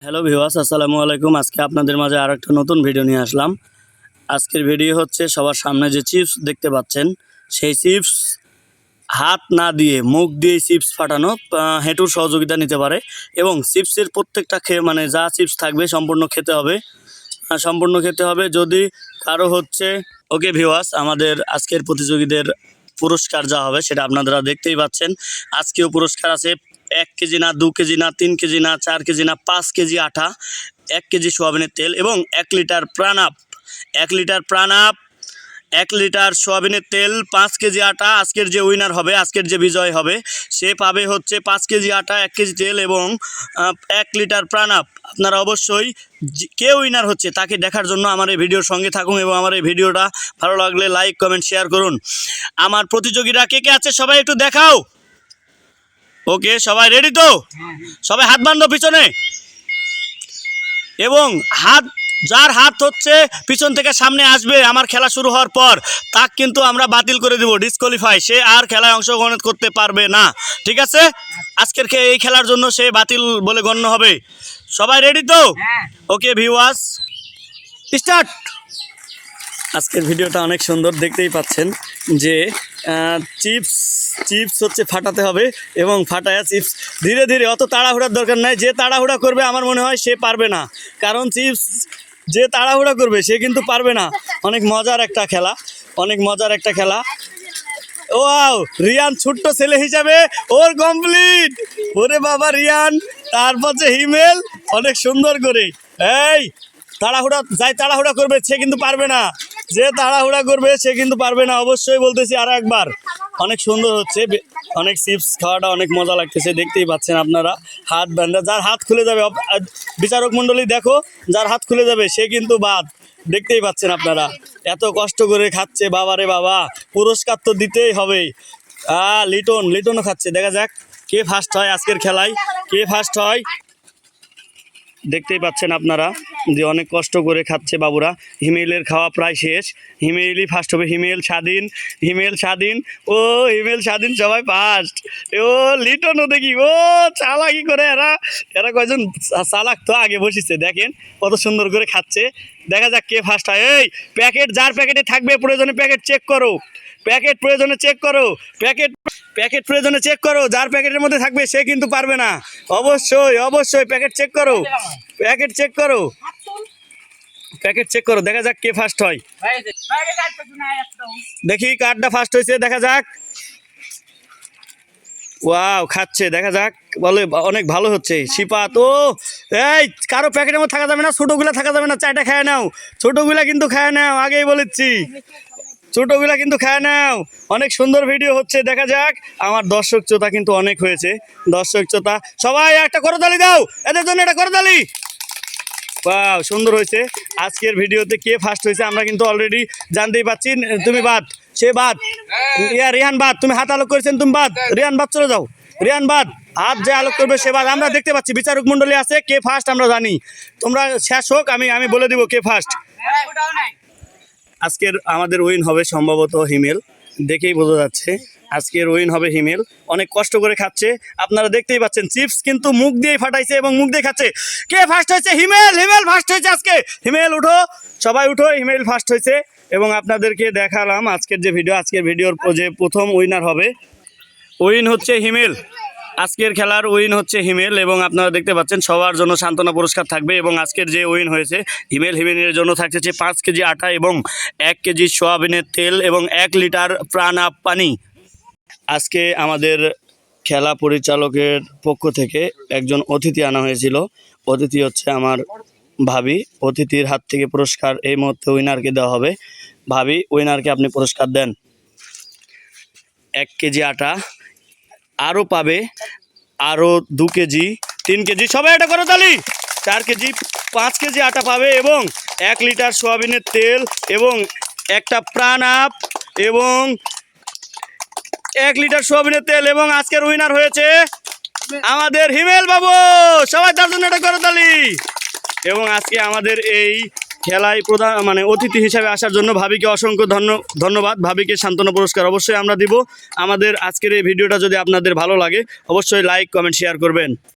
Hello viewers, আসসালামু আলাইকুম। আজকে আপনাদের মাঝে আর একটা নতুন ভিডিও নিয়ে আসলাম। আজকের ভিডিও হচ্ছে সবার সামনে যে চিপস দেখতে পাচ্ছেন, সেই চিপস হাত না দিয়ে মুখ দিয়ে চিপস ফাটানো হেঁটুর সহযোগিতা নিতে পারে এবং চিপসের প্রত্যেকটা মানে যা চিপস থাকবে সম্পূর্ণ খেতে হবে, সম্পূর্ণ খেতে হবে। যদি কারো হচ্ছে ওকে ভিউয়ার্স, আমাদের আজকের প্রতিযোগীদের পুরস্কার যা হবে সেটা আপনারা দেখতেই পাচ্ছেন। আজকেও পুরস্কার আছে 1 কেজি না, 2 কেজি না, 3 কেজি না, 4 কেজি না, 5 কেজি আটা, 1 কেজি সোয়াবিনের তেল এবং 1 লিটার প্রাণাপ, 1 লিটার প্রাণাপ, 1 লিটার সোয়াবিনের তেল, 5 কেজি আটা। আজকের যে উইনার হবে, আজকের যে বিজয় হবে, সে পাবে হচ্ছে 5 কেজি আটা, 1 কেজি তেল এবং 1 লিটার প্রাণাপ। আপনারা অবশ্যই কে উইনার হচ্ছে তাকে দেখার জন্য আমার এই ভিডিওর সঙ্গে থাকুন এবং আমার এই ভিডিওটা ভালো লাগলে লাইক কমেন্ট শেয়ার করুন। আমার প্রতিযোগীরা কে কে আছে সবাই একটু দেখাও। ওকে, সবাই রেডি তো? সবাই হাত বাঁধো পিছনে, এবং যার হাত হচ্ছে পিছন থেকে সামনে আসবে আমার খেলা শুরু হওয়ার পর, তাকে কিন্তু আমরা বাতিল করে দেব, ডিসকোয়ালিফাই। সে আর খেলায় অংশগ্রহণ করতে পারবে না, ঠিক আছে? আজকের এই খেলার জন্য সে বাতিল বলে গণ্য হবে। সবাই রেডি তো? Okay viewers, start. আজকের ভিডিওটা অনেক সুন্দর, দেখতেই পাচ্ছেন যে চিপস হচ্ছে ফাটাতে হবে এবং ফাটায়া চিপস ধীরে ধীরে, অত তাড়াহুড়ার দরকার নাই। যে তাড়াহুড়া করবে আমার মনে হয় সে পারবে না, কারণ চিপস যে তাড়াহুড়া করবে সে কিন্তু পারবে না। অনেক মজার একটা খেলা, অনেক মজার একটা খেলা। ওয়াও, রিয়ান ছোট্ট ছেলে হিসাবে ওর কমপ্লিট। ওরে বাবা রিয়ান, তারপর যে হিমেল অনেক সুন্দর করে। এই তাড়াহুড়া করবে সে কিন্তু পারবে না, যে তাড়াহুড়া করবে সে কিন্তু পারবে না, অবশ্যই বলতেছি আর একবার। অনেক সুন্দর হচ্ছে, অনেক চিপস খাওয়াটা অনেক মজা লাগতেছে, দেখতেই পাচ্ছেন আপনারা। হাত বান্ধা, যার হাত খুলে যাবে, বিচারক মণ্ডলী দেখো, যার হাত খুলে যাবে সে কিন্তু বাদ। দেখতেই পাচ্ছেন আপনারা, এত কষ্ট করে খাচ্ছে, বাবারে বাবা, পুরস্কার তো দিতেই হবে। লিটনও খাচ্ছে। দেখা যাক কে ফার্স্ট হয় আজকের খেলায়, কে ফার্স্ট হয়। দেখতেই পাচ্ছেন আপনারা যে অনেক কষ্ট করে খাচ্ছে বাবুরা। হিমেলের খাওয়া প্রায় শেষ, হিমেলই ফার্স্ট হবে। হিমেল স্বাধীন, ও হিমেল স্বাধীন সবাই ফার্স্ট। ও লিটনও দেখি, ও চালাকি করে এরা কয়জন চালাক তো আগে বসিছে, দেখেন কত সুন্দর করে খাচ্ছে। দেখা যাক কে ফার্স্ট হয়। এই প্যাকেট, যার প্যাকেটে থাকবে প্রয়োজনে প্যাকেট চেক করো, প্যাকেট প্রয়োজনে চেক করো, প্যাকেট প্রয়োজনে চেক করো। যার প্যাকেটের মধ্যে থাকবে সে কিন্তু পারবে না। অবশ্যই প্যাকেট চেক করো, প্যাকেট চেক করো, প্যাকেট চেক করো। দেখা যাক কে ফার্স্ট হয়। দেখি কারটা ফার্স্ট হয়েছে, দেখা যাক। ওয়াও, খাচ্ছে, দেখা যাক। বলে অনেক ভালো হচ্ছে। শিপাত, ও এই কারো প্যাকেটের মধ্যে থাকা যাবে না, ছোটোগুলা থাকা যাবে না, চারটা খায় নাও, ছোটোগুলা কিন্তু খায় নাও, আগেই বলেছি, ছোটোগুলা কিন্তু খায় নাও। অনেক সুন্দর ভিডিও হচ্ছে, দেখা যাক। আমার দর্শক শ্রোতা কিন্তু অনেক হয়েছে, দর্শক শ্রোতা সবাই একটা করতালি দাও, এদের জন্য একটা করতালি। ওয়াও, সুন্দর হয়েছে। আজকের ভিডিওতে কে ফার্স্ট হয়েছে আমরা কিন্তু অলরেডি জানতেই পাচ্ছি। তুমি বাদ, সে বাদ, রিহান বাদ, তুমি হাত আলোক করেছেন, তুমি বাদ, রিহান বাদ, চলে যাও, রিহান বাদ। হাত যে আলোক করবে সে বাদ। আমরা দেখতে পাচ্ছি বিচারক মণ্ডলী আছে, কে ফার্স্ট আমরা জানি। তোমরা শেষ হোক, আমি বলে দিব কে ফার্স্ট। আজকের আমাদের উইন হবে সম্ভবত হিমেল, দেখেই বোঝা যাচ্ছে আজকের উইন হবে হিমেল। অনেক কষ্ট করে খাচ্ছে, আপনারা দেখতেই পাচ্ছেন। চিপস কিন্তু মুখ দিয়েই ফাটাইছে এবং মুখ দিয়ে খাচ্ছে। কে ফার্স্ট হয়েছে? হিমেল ফার্স্ট হয়েছে আজকে। হিমেল উঠো, সবাই উঠো, হিমেল ফার্স্ট হয়েছে। এবং আপনাদেরকে দেখালাম আজকের যে ভিডিও, আজকের ভিডিওর যে প্রথম উইনার হবে, উইন হচ্ছে হিমেল। আজকের খেলার উইন হচ্ছে হিমেল এবং আপনারা দেখতে পাচ্ছেন সবার জন্য সান্ত্বনা পুরস্কার থাকবে। এবং আজকের যে উইন হয়েছে হিমেলের জন্য থাকছে 5 কেজি আটা এবং 1 কেজি সোয়াবিনের তেল এবং 1 লিটার প্রাণাপ পানি। আজকে আমাদের খেলা পরিচালকের পক্ষ থেকে একজন অতিথি আনা হয়েছিল। অতিথি হচ্ছে আমার ভাবি। অতিথির হাত থেকে পুরস্কার এই মুহূর্তে উইনারকে দেওয়া হবে। ভাবি, উইনারকে আপনি পুরস্কার দেন। 1 কেজি আটা, আরও পাবে, আরও 2 কেজি, 3 কেজি, সবাই এটা করো তালি। 4 কেজি, 5 কেজি আটা পাবে এবং 1 লিটার সোয়াবিনের তেল এবং একটা প্রাণাপ এবং 1 লিটার সোয়াবিনের তেল। এবং আজকের উইনার হয়েছে আমাদের হিমেল বাবু। সবাই তার জন্য এটা করো তালি। এবং আজকে আমাদের এই খেলায় অতিথি হিসাবে আসার জন্য ভাবিকে অসংখ্য ধন্যবাদ। ভাবিকে সান্ত্বনা পুরস্কার অবশ্যই আমরা দিব। আমাদের আজকের এই ভিডিওটা যদি আপনাদের ভালো লাগে অবশ্যই লাইক কমেন্ট শেয়ার করবেন।